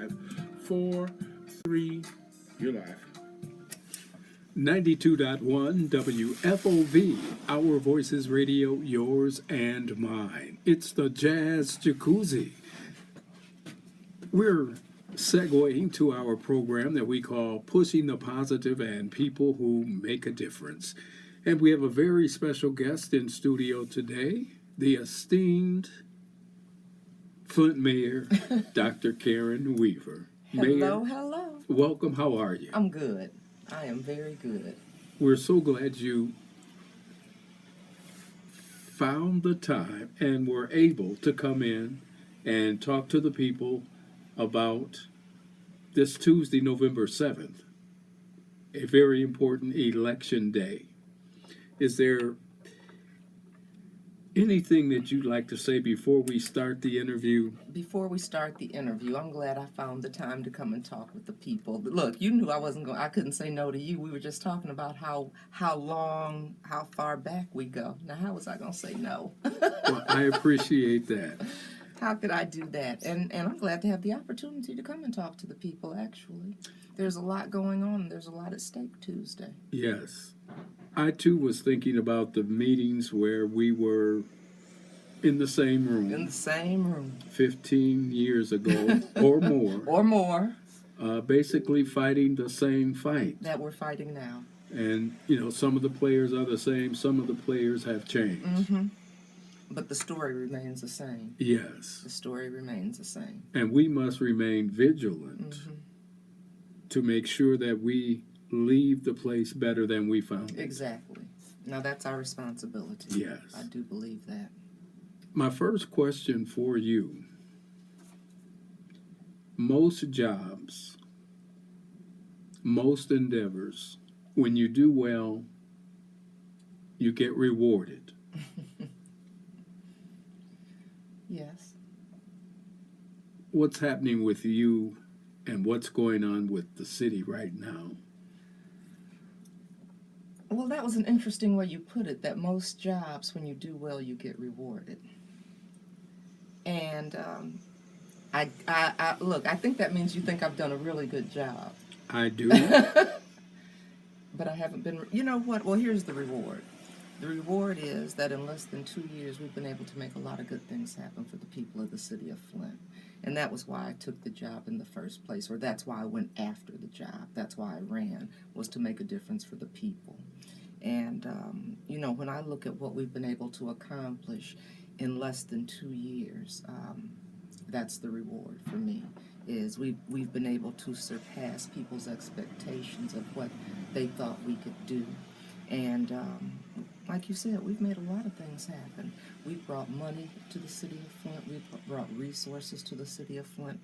5, 4, 3, you're live. 92.1 WFOV, Our Voices Radio, yours and mine. It's the Jazz Jacuzzi. We're segueing to our program that we call Pushing the Positive and People Who Make a Difference. And we have a very special guest in studio today, the esteemed Flint Mayor, Dr. Karen Weaver. Hello, Mayor, hello. welcome. How are you? I'm good. I am very good. We're so glad you found the time and were able to come in and talk to the people about this Tuesday, November 7th, a very important election day. Is there anything that you'd like to say before we start the interview? Before we start the interview, I'm glad I found the time to come and talk with the people. Look, you knew I couldn't say no to you. We were just talking about how far back we go. Now, how was I going to say no? Well, I appreciate that. How could I do that? And I'm glad to have the opportunity to come and talk to the people, actually. There's a lot going on. There's a lot at stake Tuesday. Yes. I, too, was thinking about the meetings where we were in the same room. In the same room. 15 years ago or more. Or more. Basically fighting the same fight. That we're fighting now. And, some of the players are the same. Some of the players have changed. Mm-hmm. But the story remains the same. Yes. The story remains the same. And we must remain vigilant to make sure that we leave the place better than we found it. Exactly. Now that's our responsibility. Yes. I do believe that. My first question for you. Most jobs, most endeavors, when you do well, you get rewarded. Yes. What's happening with you and what's going on with the city right now? Well, that was an interesting way you put it, that most jobs, when you do well, you get rewarded. And look, I think that means you think I've done a really good job. I do. But I haven't been, you know what? Well, here's the reward. The reward is that in less than 2 years, we've been able to make a lot of good things happen for the people of the city of Flint. And that was why I took the job in the first place, or that's why I went after the job. That's why I ran, was to make a difference for the people. And, when I look at what we've been able to accomplish in less than 2 years, that's the reward for me, is we've been able to surpass people's expectations of what they thought we could do. And like you said, we've made a lot of things happen. We've brought money to the city of Flint. We've brought resources to the city of Flint.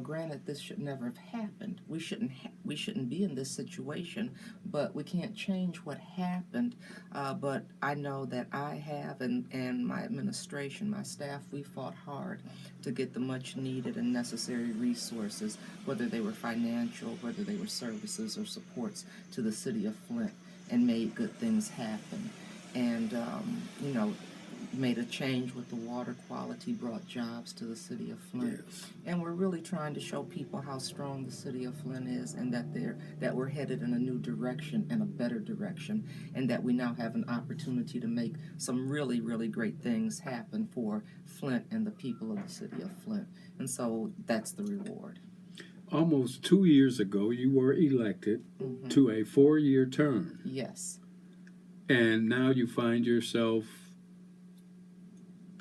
Granted, this should never have happened. We shouldn't be in this situation, but we can't change what happened. But I know that I have, and my administration, my staff, we fought hard to get the much needed and necessary resources, whether they were financial, whether they were services or supports to the city of Flint, and made good things happen. And, made a change with the water quality, brought jobs to the city of Flint. Yes. And we're really trying to show people how strong the city of Flint is, and that we're headed in a new direction and a better direction, and that we now have an opportunity to make some really, really great things happen for Flint and the people of the city of Flint. And so that's the reward. Almost 2 years ago, you were elected to a 4-year term. Yes. And now you find yourself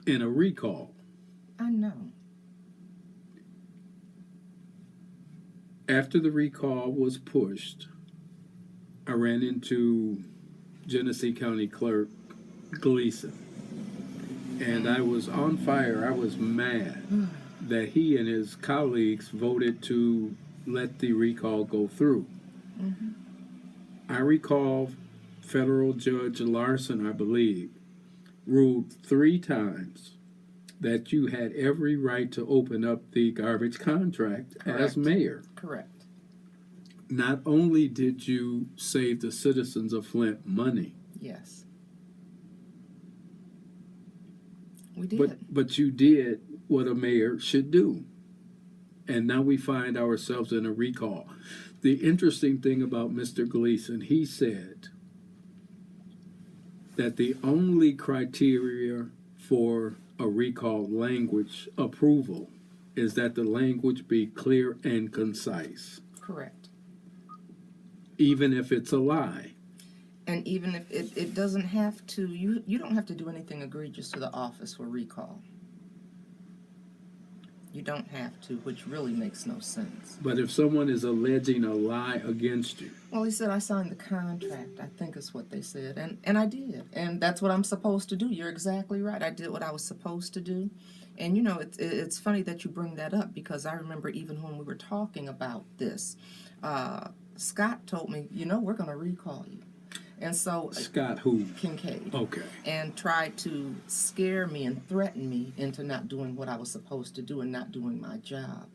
in a recall. I know. After the recall was pushed, I ran into Genesee County Clerk Gleason. And I was on fire. I was mad that he and his colleagues voted to let the recall go through. I recall Federal Judge Larson, I believe, ruled 3 times that you had every right to open up the garbage contract as mayor. Correct. Not only did you save the citizens of Flint money. Yes. We did. But you did what a mayor should do. And now we find ourselves in a recall. The interesting thing about Mr. Gleason, he said that the only criteria for a recall language approval is that the language be clear and concise, Correct. even if it's a lie. And even if it doesn't have to, you don't have to do anything egregious to the office for recall. You don't have to, which really makes no sense. But if someone is alleging a lie against you, Well, he said I signed the contract, I think is what they said, and I did. And that's what I'm supposed to do. You're exactly right. I did what I was supposed to do. And you know, it's funny that you bring that up, because I remember even when we were talking about this, Scott told me, you know, we're going to recall you. And so Scott who? Kincaid. Okay. And tried to scare me and threaten me into not doing what I was supposed to do and not doing my job.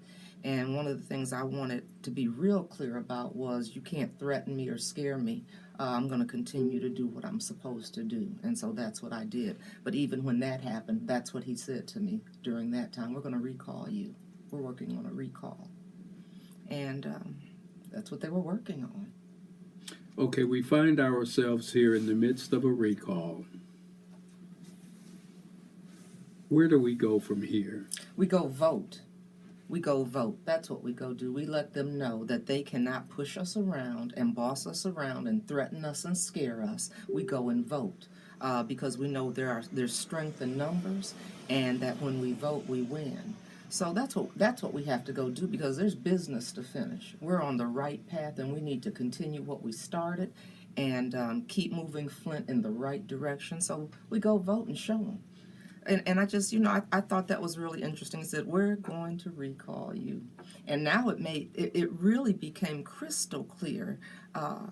And one of the things I wanted to be real clear about was, you can't threaten me or scare me. I'm going to continue to do what I'm supposed to do. And so that's what I did. But even when that happened, that's what he said to me during that time. We're going to recall you. We're working on a recall. And that's what they were working on. Okay, we find ourselves here in the midst of a recall. Where do we go from here? We go vote. We go vote. That's what we go do. We let them know that they cannot push us around and boss us around and threaten us and scare us. We go and vote, because we know there's strength in numbers, and that when we vote, we win. So that's what we have to go do, because there's business to finish. We're on the right path, and we need to continue what we started and keep moving Flint in the right direction. So we go vote and show them. And I just, you know, I thought that was really interesting. He said, we're going to recall you. And now it really became crystal clear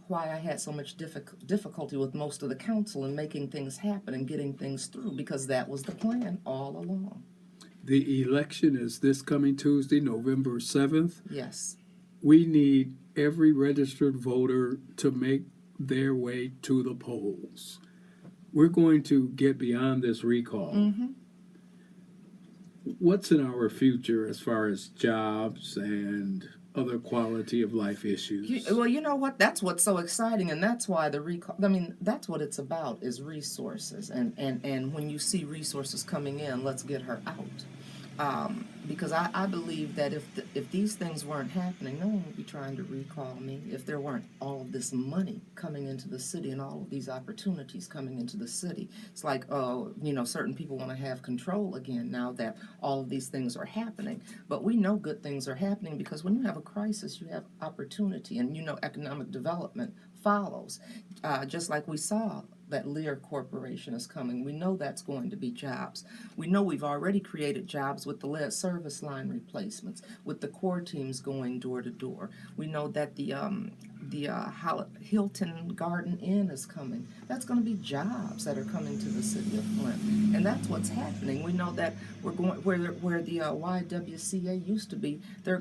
why I had so much difficulty with most of the council in making things happen and getting things through, because that was the plan all along. The election is this coming Tuesday, November 7th. Yes. We need every registered voter to make their way to the polls. We're going to get beyond this recall. Mm-hmm. What's in our future as far as jobs and other quality of life issues? Well, you know what? That's what's so exciting, and that's why the recall. I mean, that's what it's about, is resources. And when you see resources coming in, let's get her out. Because I believe that if these things weren't happening, no one would be trying to recall me. If there weren't all of this money coming into the city and all of these opportunities coming into the city, it's like, you know, certain people want to have control again now that all of these things are happening. But we know good things are happening, because when you have a crisis, you have opportunity, and you know economic development follows. Just like we saw that Lear Corporation is coming. We know that's going to be jobs. We know we've already created jobs with the lead service line replacements, with the core teams going door to door. We know that the Hilton Garden Inn is coming. That's going to be jobs that are coming to the city of Flint, and that's what's happening. We know that we're going where the YWCA used to be. There's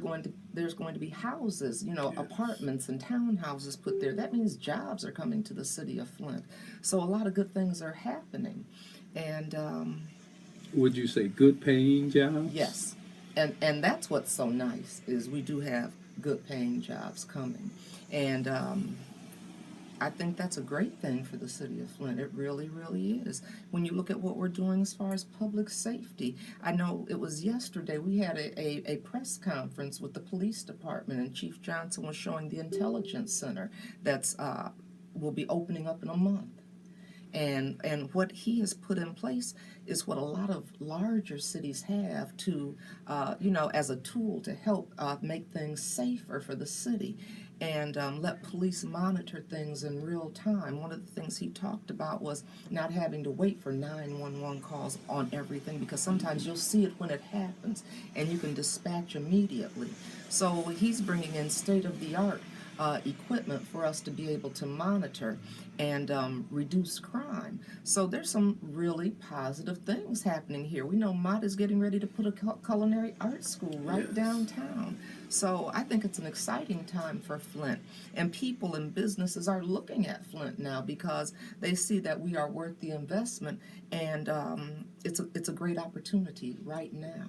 going to be houses, you know, apartments and townhouses put there. That means jobs are coming to the city of Flint. So a lot of good things are happening, and would you say good paying jobs? yes, and that's what's so nice, is we do have good paying jobs coming, and I think that's a great thing for the city of Flint. It really, really is. When you look at what we're doing as far as public safety, I know it was yesterday we had a press conference with the police department, and Chief Johnson was showing the intelligence center that's will be opening up in a month. And what he has put in place is what a lot of larger cities have to, you know, as a tool to help make things safer for the city, and let police monitor things in real time. One of the things he talked about was not having to wait for 911 calls on everything, because sometimes you'll see it when it happens, and you can dispatch immediately. So he's bringing in state-of-the-art equipment for us to be able to monitor and reduce crime. So there's some really positive things happening here. We know Mott is getting ready to put a culinary arts school right downtown. So I think it's an exciting time for Flint. And people and businesses are looking at Flint now, because they see that we are worth the investment, and it's a great opportunity right now.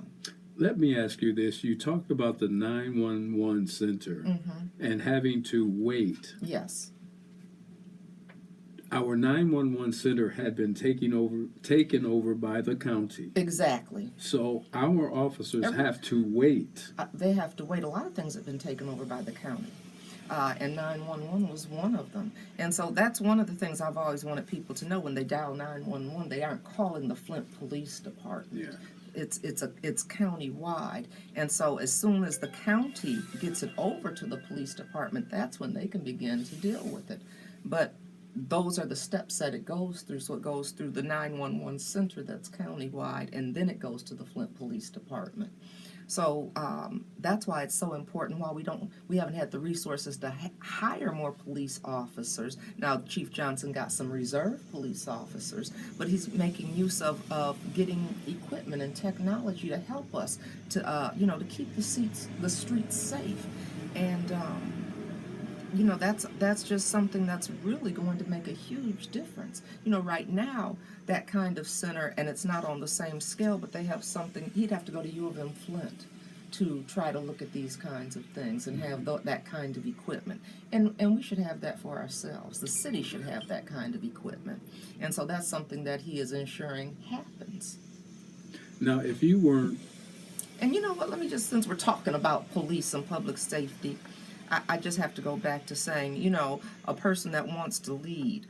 let me ask you this. You talked about the 911 center and having to wait. Yes. Our 911 center had been taken over by the county. Exactly. So our officers have to wait. They have to wait. A lot of things have been taken over by the county. And 911 was one of them. And so that's one of the things I've always wanted people to know. When they dial 911, they aren't calling the Flint Police Department. Yeah. It's county-wide. And so as soon as the county gets it over to the police department, that's when they can begin to deal with it. But those are the steps that it goes through. So it goes through the 911 center that's county-wide, and then it goes to the Flint Police Department. So that's why it's so important. While we haven't had the resources to hire more police officers. Now, Chief Johnson got some reserve police officers, but he's making use of getting equipment and technology to help us to to keep the streets safe. And that's just something that's really going to make a huge difference. Right now, that kind of center, and it's not on the same scale, but they have something. He'd have to go to U of M Flint to try to look at these kinds of things and have that kind of equipment. And we should have that for ourselves. The city should have that kind of equipment. And so that's something that he is ensuring happens. Now, if you weren't... And you know what, let me just, since we're talking about police and public safety, I just have to go back to saying, a person that wants to lead,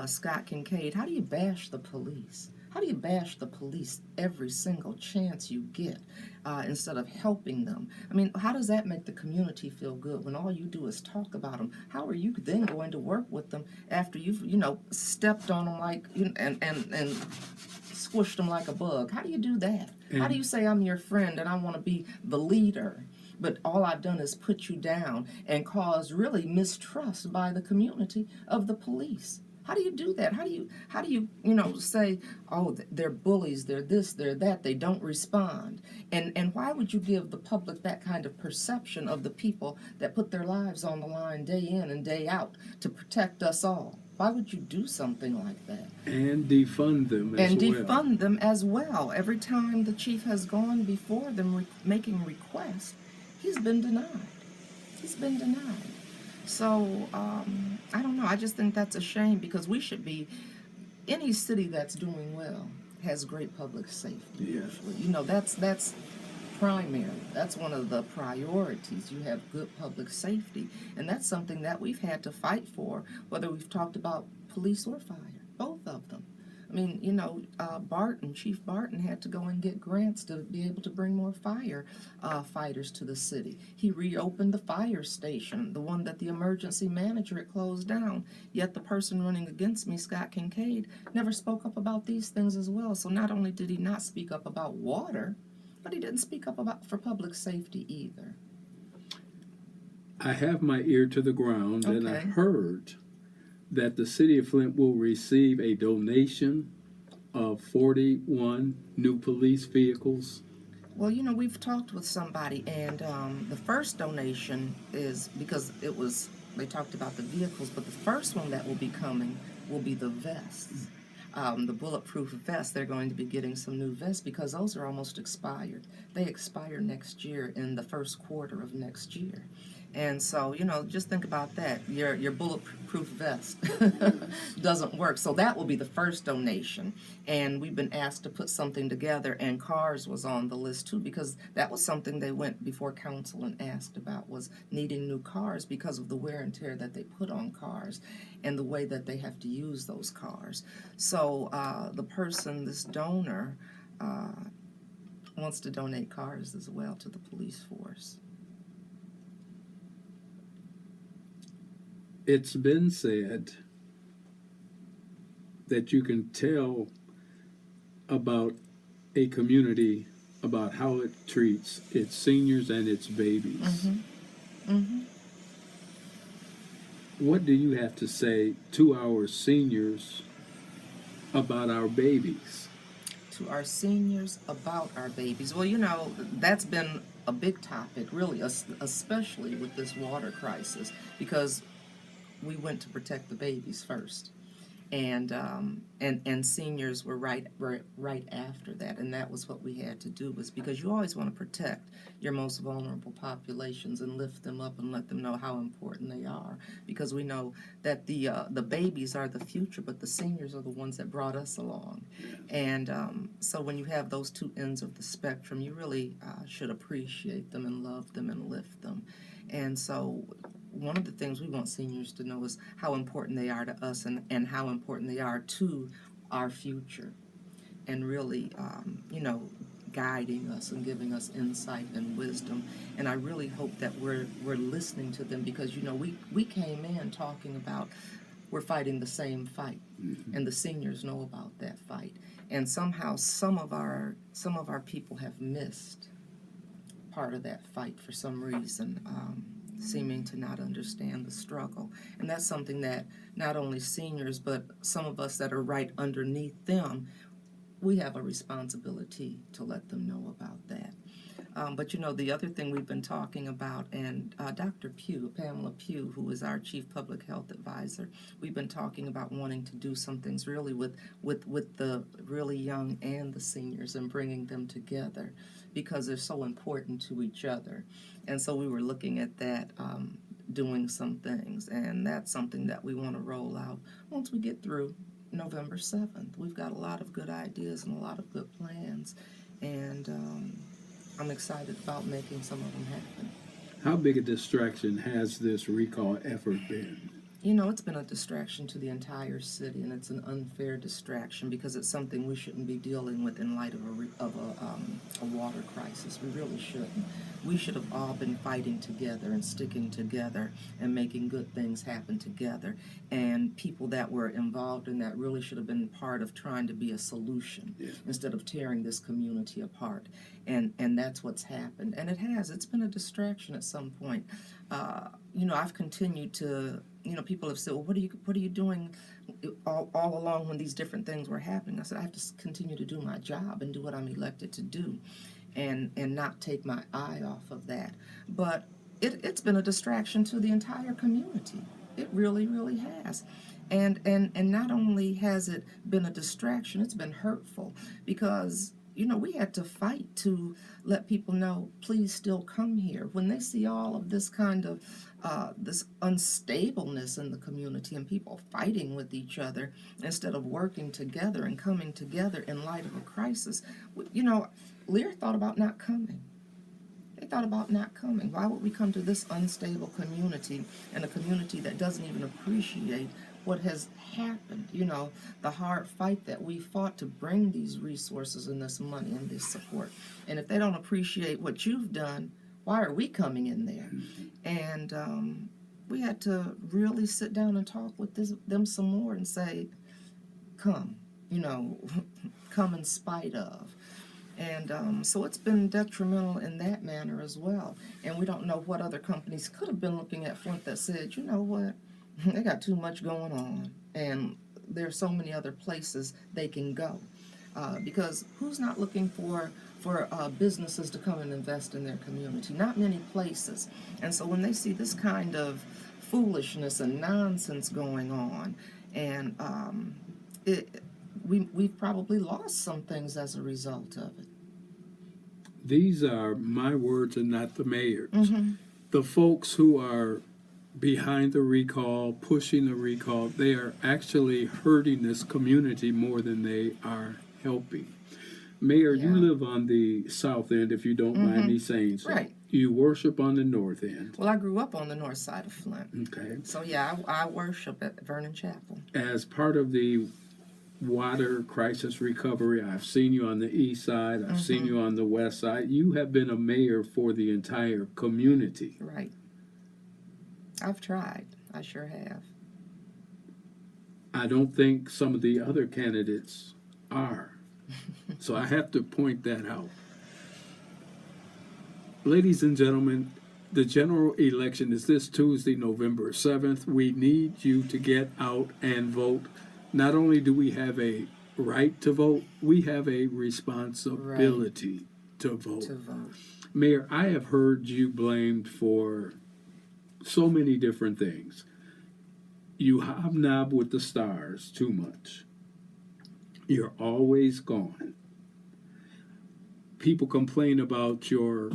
Scott Kincaid, how do you bash the police? How do you bash the police every single chance you get instead of helping them? I mean, how does that make the community feel good when all you do is talk about them? How are you then going to work with them after you've, stepped on them like, and squished them like a bug? How do you do that? How do you say I'm your friend and I want to be the leader? But all I've done is put you down and cause really mistrust by the community of the police. How do you do that? How do you say, oh, they're bullies, they're this, they're that, they don't respond? And why would you give the public that kind of perception of the people that put their lives on the line day in and day out to protect us all? Why would you do something like that? And defund them as well. And defund them as well. Every time the chief has gone before them making requests, he's been denied. He's been denied. So, I don't know. I just think that's a shame because we should be, any city that's doing well has great public safety. Yes. That's primary. That's one of the priorities. You have good public safety. And that's something that we've had to fight for, whether we've talked about police or fire, both of them. I mean, Chief Barton had to go and get grants to be able to bring more fighters to the city. He reopened the fire station, the one that the emergency manager had closed down. Yet the person running against me, Scott Kincaid, never spoke up about these things as well. So not only did he not speak up about water, but he didn't speak up for public safety either. I have my ear to the ground, Okay. and I heard that the city of Flint will receive a donation of 41 new police vehicles. Well, we've talked with somebody, and the first donation is because they talked about the vehicles, but the first one that will be coming will be the vests. The bulletproof vests, they're going to be getting some new vests because those are almost expired. They expire next year in the first quarter of next year. And so, just think about that. Your bulletproof vest doesn't work. So that will be the first donation. And we've been asked to put something together, and cars was on the list too, because that was something they went before council and asked about, was needing new cars because of the wear and tear that they put on cars and the way that they have to use those cars. So this donor, wants to donate cars as well to the police force. It's been said that you can tell about a community about how it treats its seniors and its babies. Mm-hmm. Mm-hmm. What do you have to say to our seniors about our babies? To our seniors about our babies. Well, that's been a big topic, really, especially with this water crisis, because we went to protect the babies first. and seniors were right after that, and that was what we had to do, was because you always want to protect your most vulnerable populations and lift them up and let them know how important they are, because we know that the babies are the future, but the seniors are the ones that brought us along. And so when you have those two ends of the spectrum, you really should appreciate them and love them and lift them. And so one of the things we want seniors to know is how important they are to us, and how important they are to our future, and really, guiding us and giving us insight and wisdom. And I really hope that we're listening to them, because we came in talking about we're fighting the same fight, and the seniors know about that fight. And somehow some of our people have missed part of that fight for some reason, seeming to not understand the struggle. And that's something that not only seniors, but some of us that are right underneath them, we have a responsibility to let them know about that. But the other thing we've been talking about, and Dr. Pugh, Pamela Pugh, who is our Chief Public Health Advisor, we've been talking about wanting to do some things really with the really young and the seniors, and bringing them together, because they're so important to each other. And so we were looking at that, doing some things, and that's something that we want to roll out once we get through November 7th. We've got a lot of good ideas and a lot of good plans, and I'm excited about making some of them happen. How big a distraction has this recall effort been? It's been a distraction to the entire city, and it's an unfair distraction, because it's something we shouldn't be dealing with in light of a water crisis. We really shouldn't. We should have all been fighting together and sticking together and making good things happen together. And people that were involved in that really should have been part of trying to be a solution, instead of tearing this community apart. And that's what's happened. And it has. It's been a distraction at some point. I've continued to, people have said, well, what are you doing all along when these different things were happening? I said, I have to continue to do my job and do what I'm elected to do, and not take my eye off of that. But it's been a distraction to the entire community. It really, really has. And not only has it been a distraction, it's been hurtful, because we had to fight to let people know, please still come here. When they see all of this kind of this unstableness in the community, and people fighting with each other instead of working together and coming together in light of a crisis, Lear thought about not coming. They thought about not coming. Why would we come to this unstable community, and a community that doesn't even appreciate what has happened, the hard fight that we fought to bring these resources and this money and this support. And if they don't appreciate what you've done, why are we coming in there? And we had to really sit down and talk with them some more and say, come, come in spite of. And so it's been detrimental in that manner as well. And we don't know what other companies could have been looking at Flint that said, you know what, they got too much going on, and there's so many other places they can go. Because who's not looking for businesses to come and invest in their community? Not many places. And so when they see this kind of foolishness and nonsense going on, and we've probably lost some things as a result of it. These are my words and not the mayor's. The folks who are behind the recall, pushing the recall, they are actually hurting this community more than they are helping. Mayor, you live on the south end, if you don't mind me saying so. Right. You worship on the north end. Well, I grew up on the north side of Flint. Okay. So yeah, I worship at Vernon Chapel. As part of the water crisis recovery, I've seen you on the east side, I've seen you on the west side. You have been a mayor for the entire community. Right. I've tried. I sure have. I don't think some of the other candidates are. So I have to point that out. Ladies and gentlemen, the general election is this Tuesday, November 7th. We need you to get out and vote. Not only do we have a right to vote, we have a responsibility to vote. Mayor, I have heard you blamed for so many different things. You hobnob with the stars too much. You're always gone. People complain about your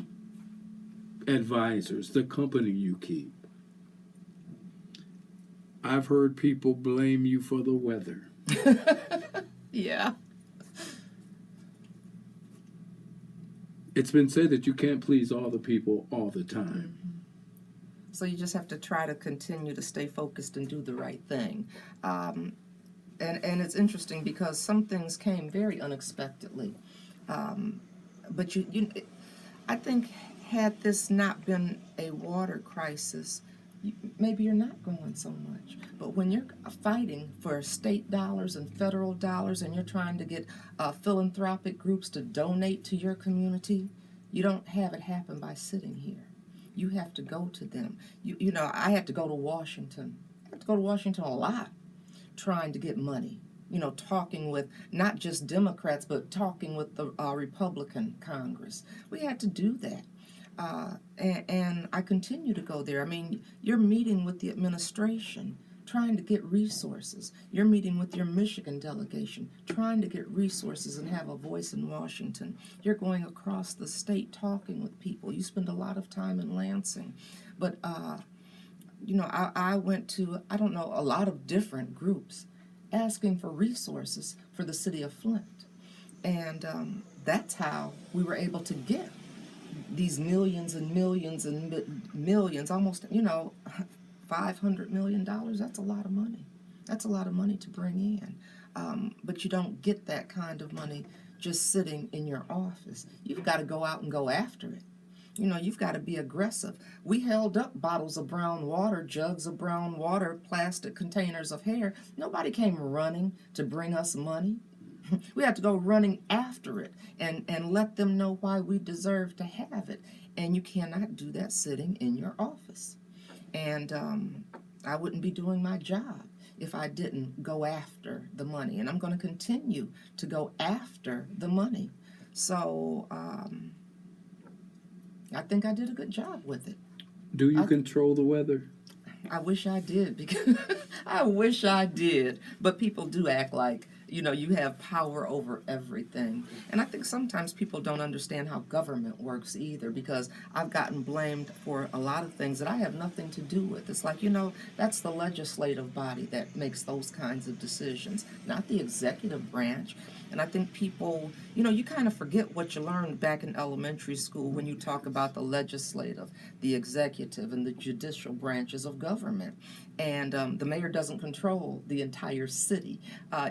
advisors, the company you keep. I've heard people blame you for the weather. Yeah. It's been said that you can't please all the people all the time. So you just have to try to continue to stay focused and do the right thing. And it's interesting because some things came very unexpectedly. But I think had this not been a water crisis, maybe you're not going so much. But when you're fighting for state dollars and federal dollars and you're trying to get philanthropic groups to donate to your community, you don't have it happen by sitting here. You have to go to them. I had to go to Washington. I had to go to Washington a lot trying to get money. Talking with not just Democrats, but talking with the Republican Congress. We had to do that. And I continue to go there. I mean, you're meeting with the administration, trying to get resources. You're meeting with your Michigan delegation, trying to get resources and have a voice in Washington. You're going across the state talking with people. You spend a lot of time in Lansing. But, I went to, I don't know, a lot of different groups asking for resources for the city of Flint. And that's how we were able to get these millions and millions and millions, almost, $500 million. That's a lot of money. That's a lot of money to bring in. But you don't get that kind of money just sitting in your office. You've got to go out and go after it. You've got to be aggressive. We held up bottles of brown water, jugs of brown water, plastic containers of hair. Nobody came running to bring us money. We had to go running after it and let them know why we deserve to have it. And you cannot do that sitting in your office. And I wouldn't be doing my job if I didn't go after the money. And I'm going to continue to go after the money. So I think I did a good job with it. Do you control the weather? I wish I did, because I wish I did. But people do act like, you have power over everything. And I think sometimes people don't understand how government works either, because I've gotten blamed for a lot of things that I have nothing to do with. It's like, that's the legislative body that makes those kinds of decisions, not the executive branch. And I think people, you kind of forget what you learned back in elementary school when you talk about the legislative, the executive, and the judicial branches of government. And the mayor doesn't control the entire city.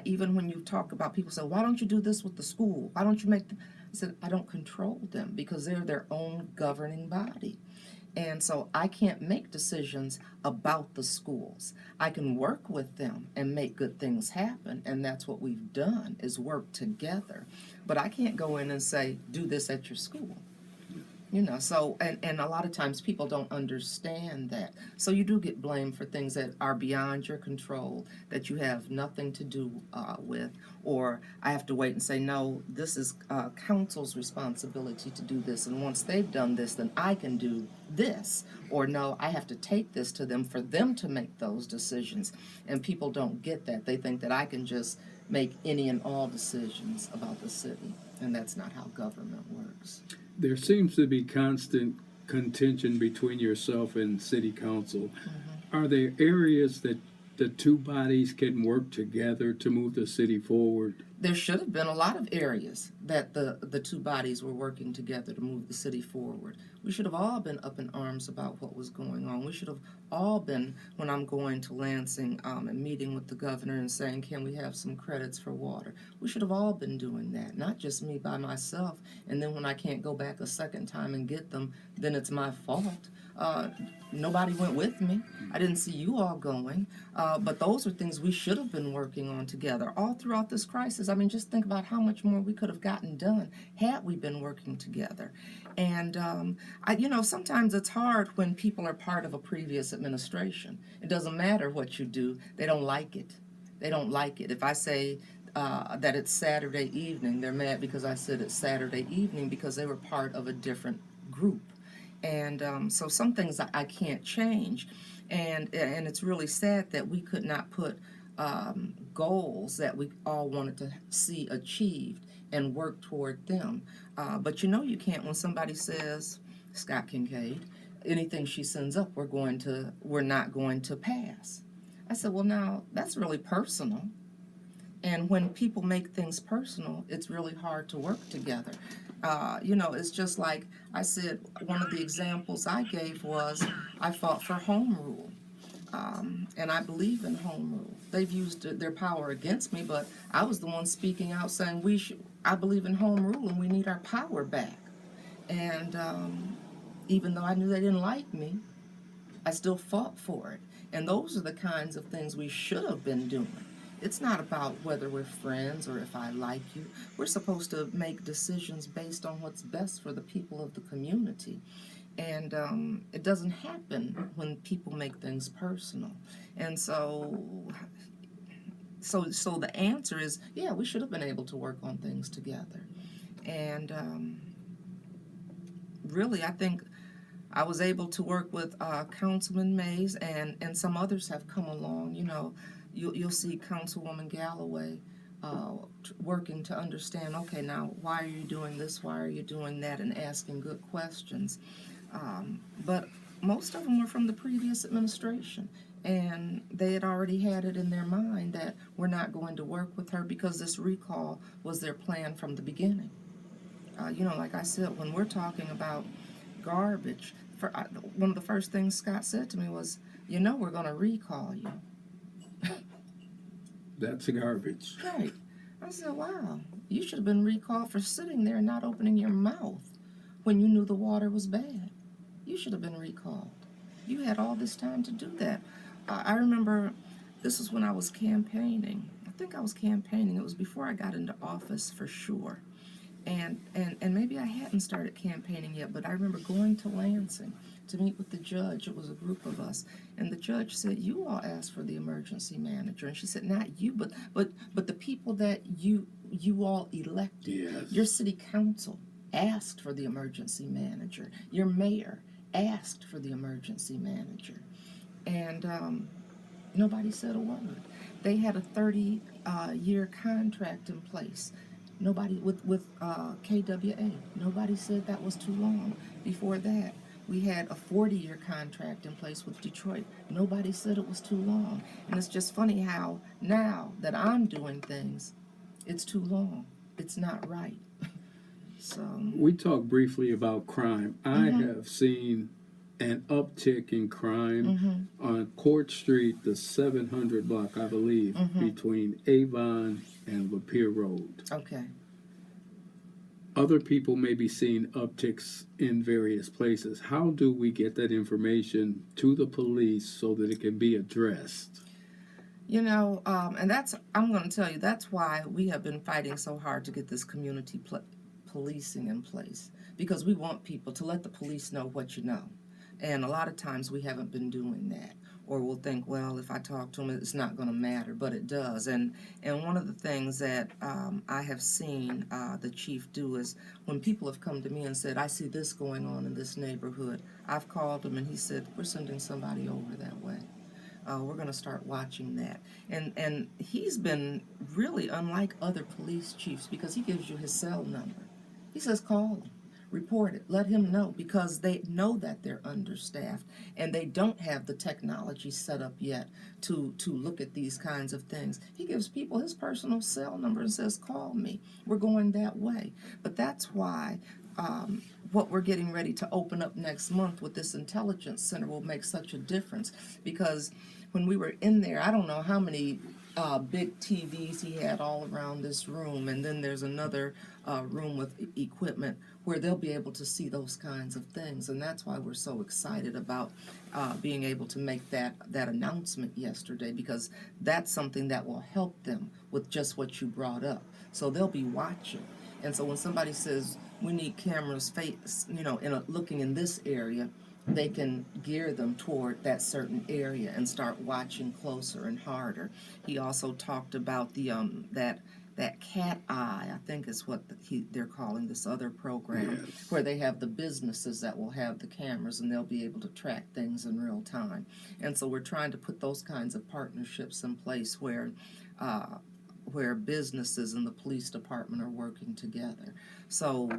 Even when you talk about people say, why don't you do this with the school? Why don't you make I said, I don't control them because they're their own governing body. And so I can't make decisions about the schools. I can work with them and make good things happen, and that's what we've done, is work together. But I can't go in and say, do this at your school. So, and a lot of times people don't understand that. So you do get blamed for things that are beyond your control, that you have nothing to do with. Or I have to wait and say, no, this is council's responsibility to do this. And once they've done this, then I can do this. Or no, I have to take this to them for them to make those decisions. And people don't get that. They think that I can just make any and all decisions about the city. And that's not how government works. There seems to be constant contention between yourself and city council. Are there areas that the two bodies can work together to move the city forward? There should have been a lot of areas that the two bodies were working together to move the city forward. We should have all been up in arms about what was going on. We should have all been, when I'm going to Lansing and meeting with the governor and saying, can we have some credits for water? We should have all been doing that, not just me by myself. And then when I can't go back a second time and get them, then it's my fault. Nobody went with me. I didn't see you all going. But those are things we should have been working on together all throughout this crisis. I mean, just think about how much more we could have gotten done had we been working together. And, sometimes it's hard when people are part of a previous administration. It doesn't matter what you do. They don't like it. They don't like it. If I say that it's Saturday evening, they're mad because I said it's Saturday evening because they were part of a different group. And so some things I can't change, and it's really sad that we could not put goals that we all wanted to see achieved and work toward them. But you know you can't when somebody says, Scott Kincaid, anything she sends up, we're not going to pass. I said, well, now that's really personal. And when people make things personal, it's really hard to work together. You know, it's just like I said, one of the examples I gave was I fought for home rule. And I believe in home rule. They've used their power against me, but I was the one speaking out saying I believe in home rule and we need our power back. And even though I knew they didn't like me, I still fought for it. And those are the kinds of things we should have been doing. It's not about whether we're friends or if I like you. We're supposed to make decisions based on what's best for the people of the community. And it doesn't happen when people make things personal. And so the answer is, yeah, we should have been able to work on things together. And really, I think I was able to work with Councilman Mays, and some others have come along. You know, you'll see Councilwoman Galloway working to understand, okay, now why are you doing this, why are you doing that, and asking good questions. But most of them were from the previous administration, and they had already had it in their mind that we're not going to work with her because this recall was their plan from the beginning. You know, like I said, when we're talking about garbage, one of the first things Scott said to me was, you know, we're going to recall you. That's garbage. Right. I said, wow, you should have been recalled for sitting there and not opening your mouth when you knew the water was bad. You should have been recalled. You had all this time to do that. I remember this was when I was campaigning. I think I was campaigning. It was before I got into office for sure. And maybe I hadn't started campaigning yet, but I remember going to Lansing to meet with the judge. It was a group of us, and the judge said, "You all asked for the emergency manager," and she said, "Not you, but the people that you all elected. Yes. Your city council asked for the emergency manager. Your mayor asked for the emergency manager," and nobody said a word. They had a 30-year contract in place. Nobody with KWA. Nobody said that was too long. Before that, we had a 40-year contract in place with Detroit. Nobody said it was too long. And it's just funny how now that I'm doing things, it's too long. It's not right. So we talked briefly about crime. I have seen an uptick in crime on Court Street, the 700 block, I believe, between Avon and Lapeer Road. okay. Other people may be seeing upticks in various places. How do we get that information to the police so that it can be addressed? You know, and I'm going to tell you, that's why we have been fighting so hard to get this community policing in place, because we want people to let the police know what you know. And a lot of times we haven't been doing that. Or we'll think, well, if I talk to them, it's not going to matter, but it does. And one of the things that I have seen the chief do is when people have come to me and said, I see this going on in this neighborhood, I've called him and he said, we're sending somebody over that way. We're going to start watching that. And he's been really unlike other police chiefs because he gives you his cell number. He says, call him. Report it. Let him know, because they know that they're understaffed and they don't have the technology set up yet to look at these kinds of things. He gives people his personal cell number and says, call me. We're going that way. But that's why what we're getting ready to open up next month with this intelligence center will make such a difference, because when we were in there, I don't know how many big TVs he had all around this room, and then there's another room with equipment where they'll be able to see those kinds of things. And that's why we're so excited about being able to make that announcement yesterday, because that's something that will help them with just what you brought up. So they'll be watching. And so when somebody says, we need cameras looking in this area, they can gear them toward that certain area and start watching closer and harder. He also talked about that that cat eye, I think is what they're calling this other program, Yes. where they have the businesses that will have the cameras and they'll be able to track things in real time. And so we're trying to put those kinds of partnerships in place where businesses and the police department are working together. So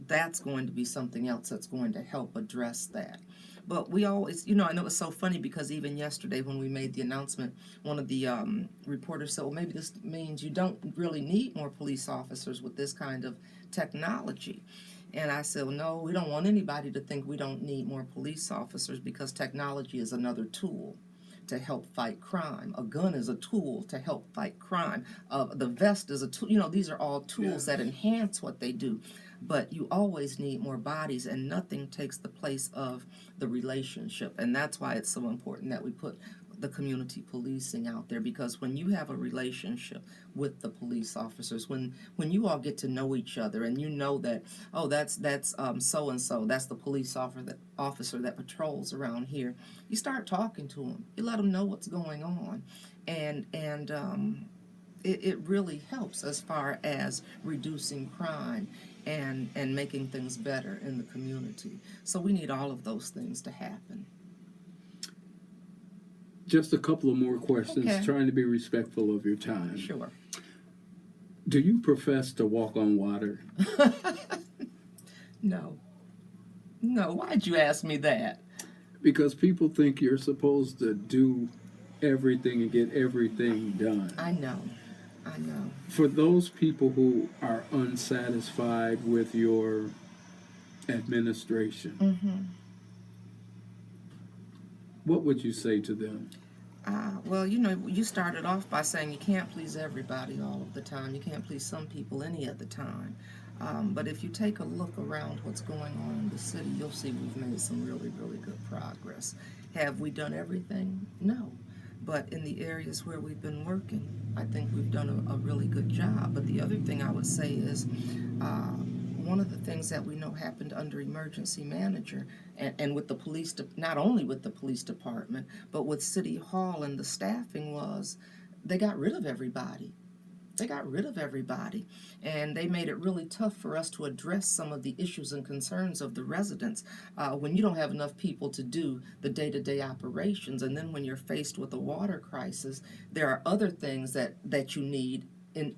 that's going to be something else that's going to help address that. But we always, and it was so funny because even yesterday when we made the announcement, one of the reporters said, well, maybe this means you don't really need more police officers with this kind of technology. And I said, well, no, we don't want anybody to think we don't need more police officers, because technology is another tool to help fight crime. A gun is a tool to help fight crime. The vest is a tool. These are all tools that enhance what they do. But you always need more bodies, and nothing takes the place of the relationship. And that's why it's so important that we put the community policing out there, because when you have a relationship with the police officers, when you all get to know each other and you know that, oh, that's so and so, that's the police officer that patrols around here, you start talking to them, you let them know what's going on, and it really helps as far as reducing crime and making things better in the community. So we need all of those things to happen. Just a couple of more questions, Okay. trying to be respectful of your time. Sure. Do you profess to walk on water? No. No, why'd you ask me that? Because people think you're supposed to do everything and get everything done. I know. For those people who are unsatisfied with your administration, Mm-hmm. what would you say to them? Well, you started off by saying you can't please everybody all of the time. You can't please some people any of the time. But if you take a look around what's going on in the city, you'll see we've made some really, really good progress. Have we done everything? No. But in the areas where we've been working, I think we've done a really good job. But the other thing I would say is one of the things that we know happened under emergency manager and with the police, not only with the police department, but with City Hall and the staffing, was they got rid of everybody. They got rid of everybody, and they made it really tough for us to address some of the issues and concerns of the residents when you don't have enough people to do the day-to-day operations. And then when you're faced with a water crisis, there are other things that you need in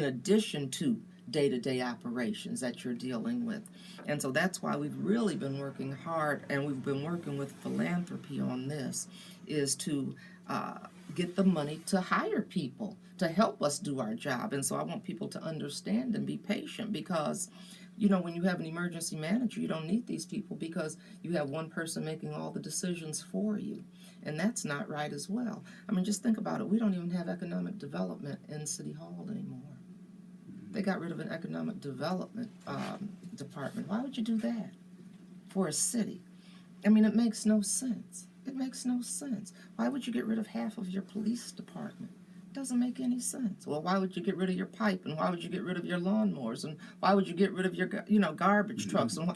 addition to day-to-day operations that you're dealing with. And so that's why we've really been working hard, and we've been working with philanthropy on this, is to get the money to hire people to help us do our job. And so I want people to understand and be patient, because when you have an emergency manager, you don't need these people because you have one person making all the decisions for you. And that's not right as well. I mean, just think about it. We don't even have economic development in City Hall anymore. They got rid of an economic development department. Why would you do that for a city? I mean, it makes no sense. It makes no sense. Why would you get rid of half of your police department? It doesn't make any sense. Well, why would you get rid of your pipe, and why would you get rid of your lawnmowers, and why would you get rid of your garbage trucks? And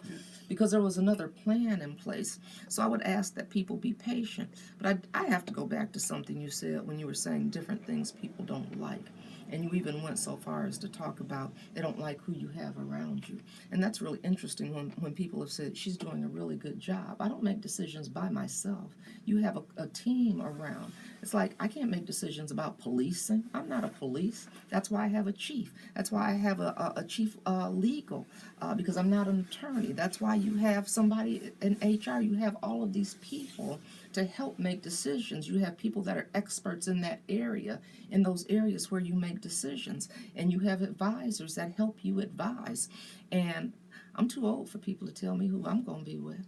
because there was another plan in place. So I would ask that people be patient. But I have to go back to something you said when you were saying different things people don't like. And you even went so far as to talk about they don't like who you have around you. And that's really interesting when people have said, she's doing a really good job. I don't make decisions by myself. You have a team around. It's like I can't make decisions about policing. I'm not a police. That's why I have a chief. That's why I have a chief legal, because I'm not an attorney. That's why you have somebody in HR. You have all of these people to help make decisions. You have people that are experts in that area, in those areas where you make decisions, and you have advisors that help you advise. And I'm too old for people to tell me who I'm going to be with.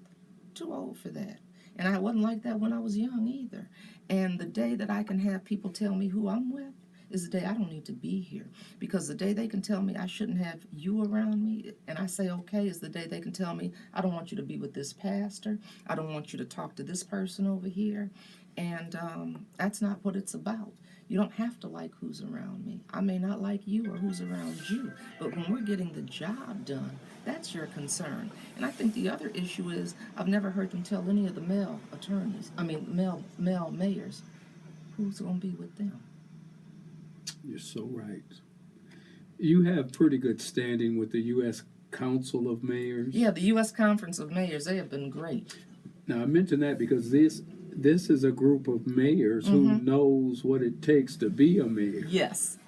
Too old for that. And I wasn't like that when I was young either. And the day that I can have people tell me who I'm with is the day I don't need to be here. Because the day they can tell me I shouldn't have you around me, and I say okay, is the day they can tell me I don't want you to be with this pastor, I don't want you to talk to this person over here. And that's not what it's about. You don't have to like who's around me. I may not like you or who's around you, but when we're getting the job done, that's your concern. And I think the other issue is I've never heard them tell any of the male mayors who's going to be with them. You're so right. You have pretty good standing with the U.S. Council of Mayors. Yeah, the U.S. Conference of Mayors, they have been great. Now I mention that because this is a group of mayors who knows what it takes to be a mayor. Yes.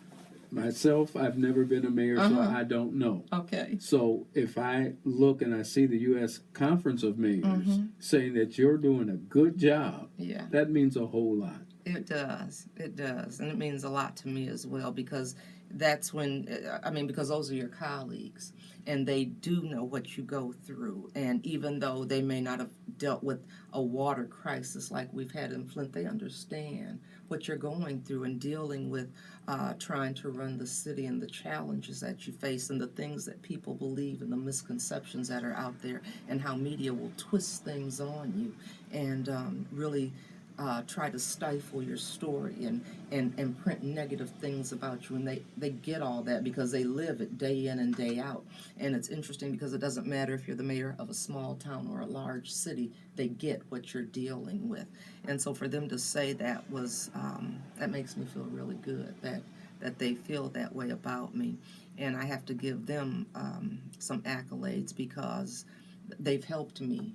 Myself, I've never been a mayor, so I don't know. Okay. So if I look and I see the U.S. Conference of Mayors saying that you're doing a good job, Yeah. that means a whole lot. It does. It does. And it means a lot to me as well, because that's when, because those are your colleagues and they do know what you go through. And even though they may not have dealt with a water crisis like we've had in Flint, they understand what you're going through and dealing with trying to run the city and the challenges that you face and the things that people believe and the misconceptions that are out there and how media will twist things on you and really try to stifle your story and print negative things about you. And they get all that because they live it day in and day out. And it's interesting because it doesn't matter if you're the mayor of a small town or a large city, they get what you're dealing with. And so for them to say that was, that makes me feel really good that they feel that way about me. And I have to give them some accolades because they've helped me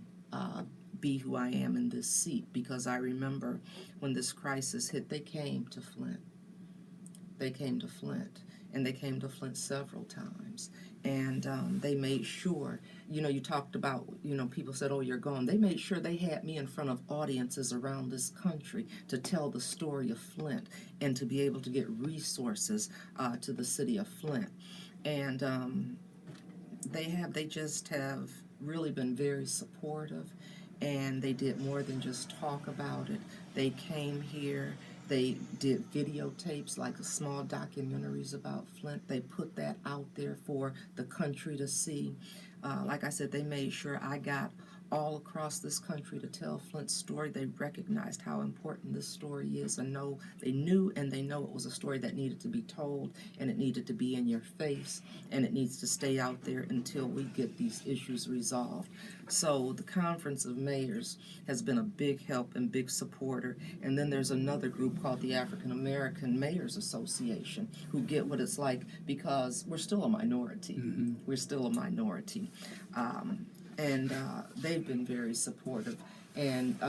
be who I am in this seat, because I remember when this crisis hit, they came to Flint. They came to Flint, and they came to Flint several times. And they made sure, you talked about, people said, oh, you're gone. They made sure they had me in front of audiences around this country to tell the story of Flint and to be able to get resources to the city of Flint. And they just have really been very supportive. And they did more than just talk about it. They came here, they did videotapes, like small documentaries about Flint. They put that out there for the country to see. Like I said, they made sure I got all across this country to tell Flint's story. They recognized how important this story is and they knew and they know it was a story that needed to be told, and it needed to be in your face, and it needs to stay out there until we get these issues resolved. So the Conference of Mayors has been a big help and big supporter. And then there's another group called the African American Mayors Association, who get what it's like because we're still a minority. We're still a minority. And they've been very supportive. And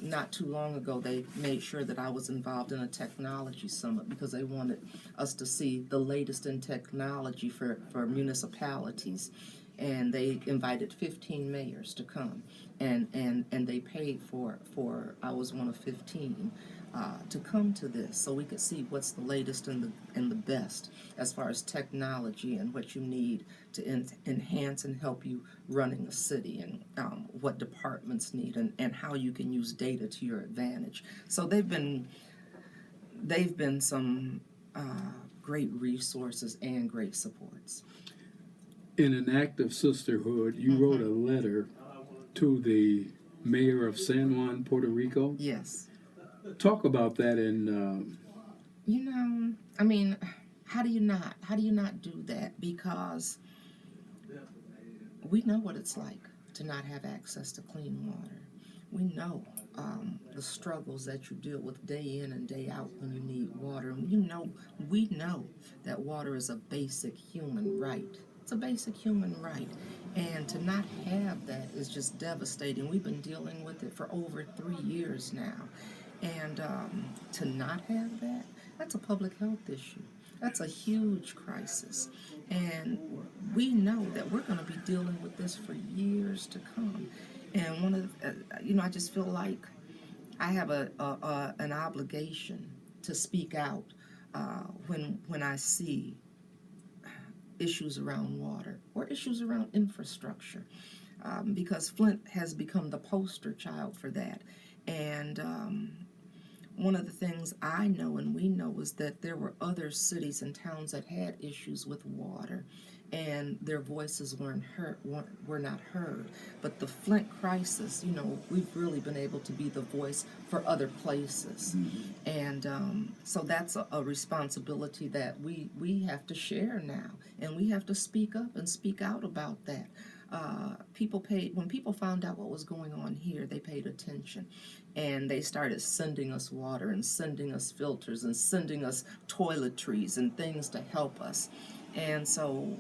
not too long ago, they made sure that I was involved in a technology summit because they wanted us to see the latest in technology for municipalities. And they invited 15 mayors to come, and they paid for I was one of 15 to come to this, so we could see what's the latest and the best as far as technology and what you need to enhance and help you running a city, and what departments need, and how you can use data to your advantage. So they've been some great resources and great supports. In an act of sisterhood, you wrote a letter to the mayor of San Juan, Puerto Rico. Yes. Talk about that. And how do you not do that? Because we know what it's like to not have access to clean water. We know the struggles that you deal with day in and day out when you need water. And we know that water is a basic human right. It's a basic human right. And to not have that is just devastating. We've been dealing with it for over 3 years now. And to not have that, that's a public health issue. That's a huge crisis. And we know that we're going to be dealing with this for years to come. And one of I just feel like I have an obligation to speak out when I see issues around water or issues around infrastructure, because Flint has become the poster child for that. And one of the things I know and we know is that there were other cities and towns that had issues with water, and their voices were not heard. But the Flint crisis, we've really been able to be the voice for other places. And so that's a responsibility that we have to share now, and we have to speak up and speak out about that. when people found out what was going on here, they paid attention, and they started sending us water and sending us filters and sending us toiletries and things to help us. And so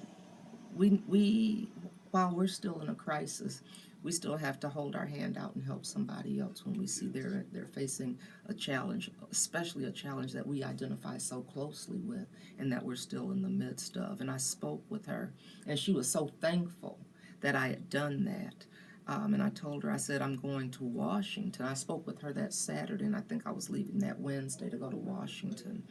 we while we're still in a crisis, we still have to hold our hand out and help somebody else when we see they're facing a challenge, especially a challenge that we identify so closely with and that we're still in the midst of. And I spoke with her, and she was so thankful that I had done that. And I told her, I said, I'm going to Washington. I spoke with her that Saturday, and I think I was leaving that Wednesday to go to Washington.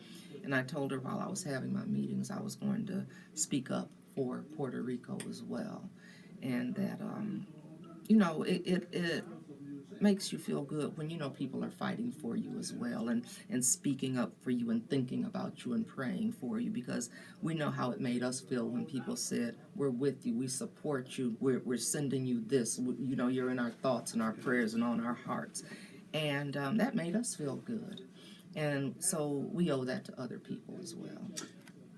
And I told her while I was having my meetings, I was going to speak up for Puerto Rico as well. And that, it makes you feel good when you know people are fighting for you as well, and speaking up for you and thinking about you and praying for you, because we know how it made us feel when people said, we're with you, we support you, we're sending you this, you're in our thoughts and our prayers and on our hearts. And that made us feel good. And so we owe that to other people as well.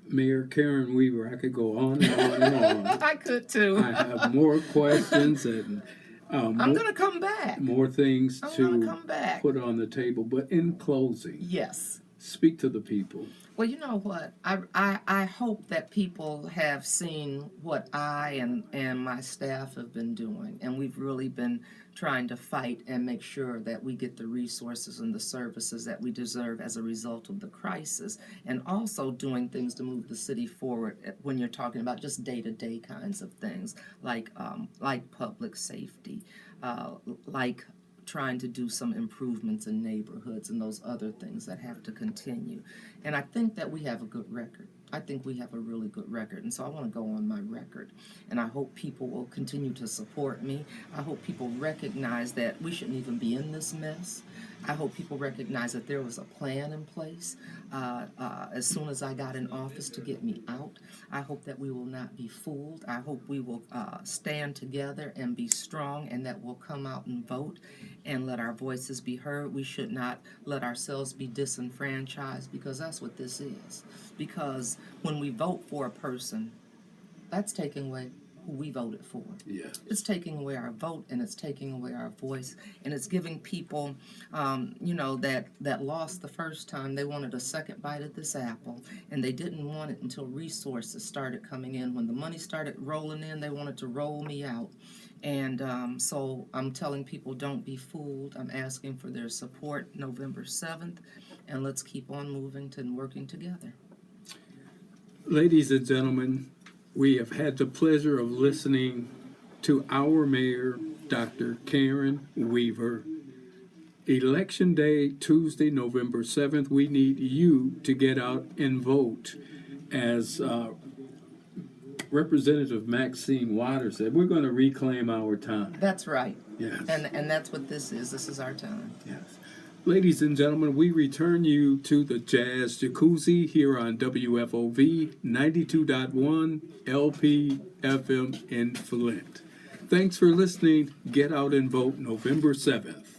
Mayor Karen Weaver, I could go on and on and on. I could too. I have more questions and I'm going to come back. more things I'm to gonna come back. put on the table. But in closing, Yes. speak to the people. Well, you know what? I hope that people have seen what I and my staff have been doing, and we've really been trying to fight and make sure that we get the resources and the services that we deserve as a result of the crisis, and also doing things to move the city forward when you're talking about just day-to-day kinds of things like public safety, like trying to do some improvements in neighborhoods and those other things that have to continue. And I think that we have a good record. I think we have a really good record, and so I want to go on my record. And I hope people will continue to support me. I hope people recognize that we shouldn't even be in this mess. I hope people recognize that there was a plan in place as soon as I got in office to get me out. I hope that we will not be fooled. I hope we will stand together and be strong, and that we'll come out and vote and let our voices be heard. We should not let ourselves be disenfranchised, because that's what this is. Because when we vote for a person, that's taking away who we voted for. Yes. It's taking away our vote, and it's taking away our voice, and it's giving people, that lost the first time, they wanted a second bite at this apple, and they didn't want it until resources started coming in. When the money started rolling in, they wanted to roll me out. And so I'm telling people, don't be fooled. I'm asking for their support November 7th, and let's keep on moving and working together. Ladies and gentlemen, we have had the pleasure of listening to our mayor, Dr. Karen Weaver. Election Day, Tuesday, November 7th, we need you to get out and vote. As Representative Maxine Waters said, we're going to reclaim our time. That's right. Yes. And that's what this is. This is our time. Yes. Ladies and gentlemen, we return you to the Jazz Jacuzzi here on WFOV 92.1 LP FM in Flint. Thanks for listening. Get out and vote November 7th.